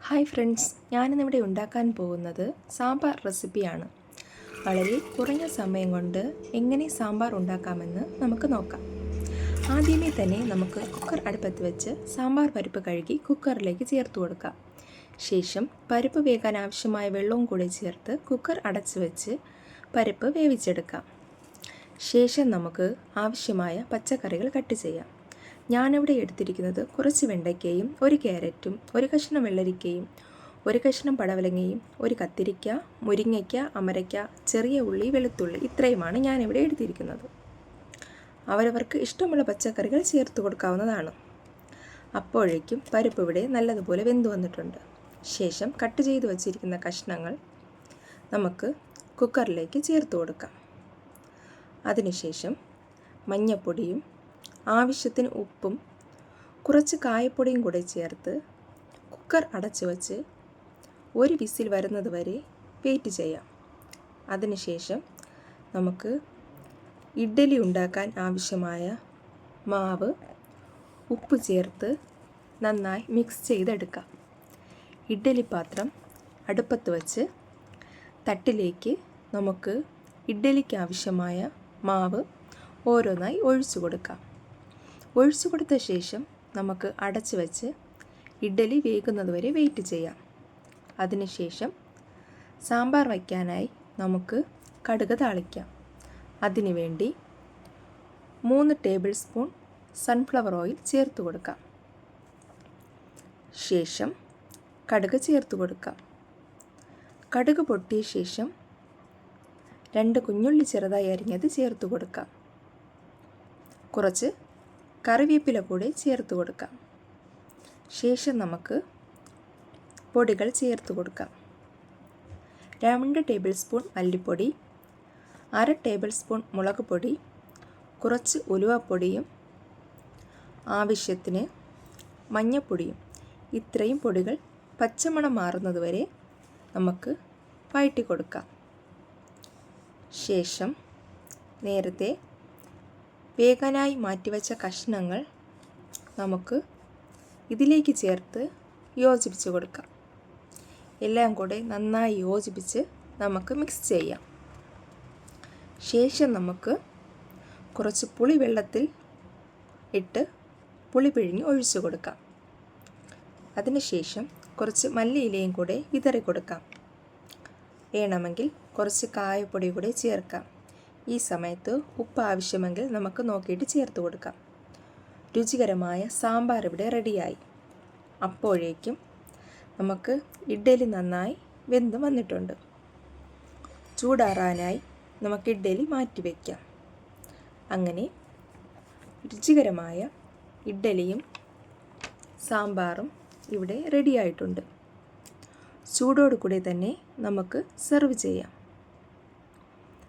Hi friends, ഞാനിന്നിവിടെ ഉണ്ടാക്കാൻ പോകുന്നത് സാമ്പാർ റെസിപ്പിയാണ്. വളരെ കുറഞ്ഞ സമയം കൊണ്ട് എങ്ങനെ സാമ്പാർ ഉണ്ടാക്കാമെന്ന് നമുക്ക് നോക്കാം. ആദ്യമേ തന്നെ നമുക്ക് കുക്കർ അടുപ്പത്ത് വെച്ച് സാമ്പാർ പരിപ്പ് കഴുകി കുക്കറിലേക്ക് ചേർത്ത് കൊടുക്കാം. ശേഷം പരിപ്പ് വേകാൻ ആവശ്യമായ വെള്ളവും കൂടി ചേർത്ത് കുക്കർ അടച്ചു വെച്ച് പരിപ്പ് വേവിച്ചെടുക്കാം. ശേഷം നമുക്ക് ആവശ്യമായ പച്ചക്കറികൾ കട്ട് ചെയ്യാം. ഞാനിവിടെ എടുത്തിരിക്കുന്നത് കുറച്ച് വെണ്ടയ്ക്കയും ഒരു ക്യാരറ്റും ഒരു കഷ്ണം വെള്ളരിക്കയും ഒരു കഷ്ണം പടവലങ്ങയും ഒരു കത്തിരിക്ക, മുരിങ്ങയ്ക്ക, അമരയ്ക്ക, ചെറിയ ഉള്ളി, വെളുത്തുള്ളി ഇത്രയുമാണ് ഞാനിവിടെ എടുത്തിരിക്കുന്നത്. അവരവർക്ക് ഇഷ്ടമുള്ള പച്ചക്കറികൾ ചേർത്ത് കൊടുക്കാവുന്നതാണ്. അപ്പോഴേക്കും പരിപ്പ് ഇവിടെ നല്ലതുപോലെ വെന്തു വന്നിട്ടുണ്ട്. ശേഷം കട്ട് ചെയ്ത് വച്ചിരിക്കുന്ന കഷ്ണങ്ങൾ നമുക്ക് കുക്കറിലേക്ക് ചേർത്ത് കൊടുക്കാം. അതിനുശേഷം മഞ്ഞൾപ്പൊടിയും ആവശ്യത്തിന് ഉപ്പും കുറച്ച് കായപ്പൊടിയും കൂടെ ചേർത്ത് കുക്കർ അടച്ചു വച്ച് ഒരു വിസിൽ വരുന്നത് വരെ വെയിറ്റ് ചെയ്യാം. അതിനുശേഷം നമുക്ക് ഇഡ്ഡലി ഉണ്ടാക്കാൻ ആവശ്യമായ മാവ് ഉപ്പ് ചേർത്ത് നന്നായി മിക്സ് ചെയ്തെടുക്കാം. ഇഡ്ഡലി പാത്രം അടുപ്പത്ത് വച്ച് തട്ടിലേക്ക് നമുക്ക് ഇഡ്ഡലിക്ക് ആവശ്യമായ മാവ് ഓരോന്നായി ഒഴിച്ചു കൊടുക്കാം. ഒഴിച്ചു കൊടുത്ത ശേഷം നമുക്ക് അടച്ചു വെച്ച് ഇഡ്ഡലി വേകുന്നത് വരെ വെയിറ്റ് ചെയ്യാം. അതിനുശേഷം സാമ്പാർ വയ്ക്കാനായി നമുക്ക് കടുക് താളിക്കാം. അതിനുവേണ്ടി 3 ടേബിൾ സ്പൂൺ സൺഫ്ലവർ ഓയിൽ ചേർത്ത് കൊടുക്കാം. ശേഷം കടുക് ചേർത്ത് കൊടുക്കാം. കടുക് പൊട്ടിയ ശേഷം 2 കുഞ്ഞുള്ളി ചെറുതായി അരിഞ്ഞത് ചേർത്ത് കൊടുക്കാം. കുറച്ച് കറിവേപ്പില കൂടെ ചേർത്ത് കൊടുക്കാം. ശേഷം നമുക്ക് പൊടികൾ ചേർത്ത് കൊടുക്കാം. 2 ടേബിൾ സ്പൂൺ മല്ലിപ്പൊടി, 1/2 ടേബിൾ സ്പൂൺ മുളക് പൊടി, കുറച്ച് ഉലുവപ്പൊടിയും ആവശ്യത്തിന് മഞ്ഞൾപ്പൊടിയും. ഇത്രയും പൊടികൾ പച്ചമണം മാറുന്നത് വരെ നമുക്ക് വഴറ്റി കൊടുക്കാം. ശേഷം നേരത്തെ വേകാനായി മാറ്റിവെച്ച കഷ്ണങ്ങൾ നമുക്ക് ഇതിലേക്ക് ചേർത്ത് യോജിപ്പിച്ച് കൊടുക്കാം. എല്ലാം കൂടെ നന്നായി യോജിപ്പിച്ച് നമുക്ക് മിക്സ് ചെയ്യാം. ശേഷം നമുക്ക് കുറച്ച് പുളി വെള്ളത്തിൽ ഇട്ട് പുളി പിഴിഞ്ഞ് ഒഴിച്ചു കൊടുക്കാം. അതിനുശേഷം കുറച്ച് മല്ലിയിലയും കൂടെ വിതറി കൊടുക്കാം. വേണമെങ്കിൽ കുറച്ച് കായപ്പൊടി കൂടെ ചേർക്കാം. ഈ സമയത്ത് ഉപ്പ് ആവശ്യമെങ്കിൽ നമുക്ക് നോക്കിയിട്ട് ചേർത്ത് കൊടുക്കാം. രുചികരമായ സാമ്പാർ ഇവിടെ റെഡിയായി. അപ്പോഴേക്കും നമുക്ക് ഇഡ്ഡലി നന്നായി വെന്ത് വന്നിട്ടുണ്ട്. ചൂടാറാനായി നമുക്ക് ഇഡ്ഡലി മാറ്റി വയ്ക്കാം. അങ്ങനെ രുചികരമായ ഇഡ്ഡലിയും സാമ്പാറും ഇവിടെ റെഡിയായിട്ടുണ്ട്. ചൂടോടുകൂടി തന്നെ നമുക്ക് സെർവ് ചെയ്യാം.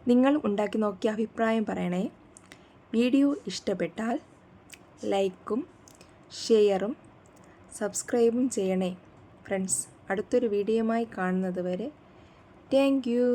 നിങ്ങൾ ഉണ്ടാക്കി നോക്കിയ അഭിപ്രായം പറയണേ. വീഡിയോ ഇഷ്ടപ്പെട്ടാൽ ലൈക്കും ഷെയറും സബ്സ്ക്രൈബും ചെയ്യണേ ഫ്രണ്ട്സ്. അടുത്തൊരു വീഡിയോയുമായി കാണുന്നത് വരെ താങ്ക് യു.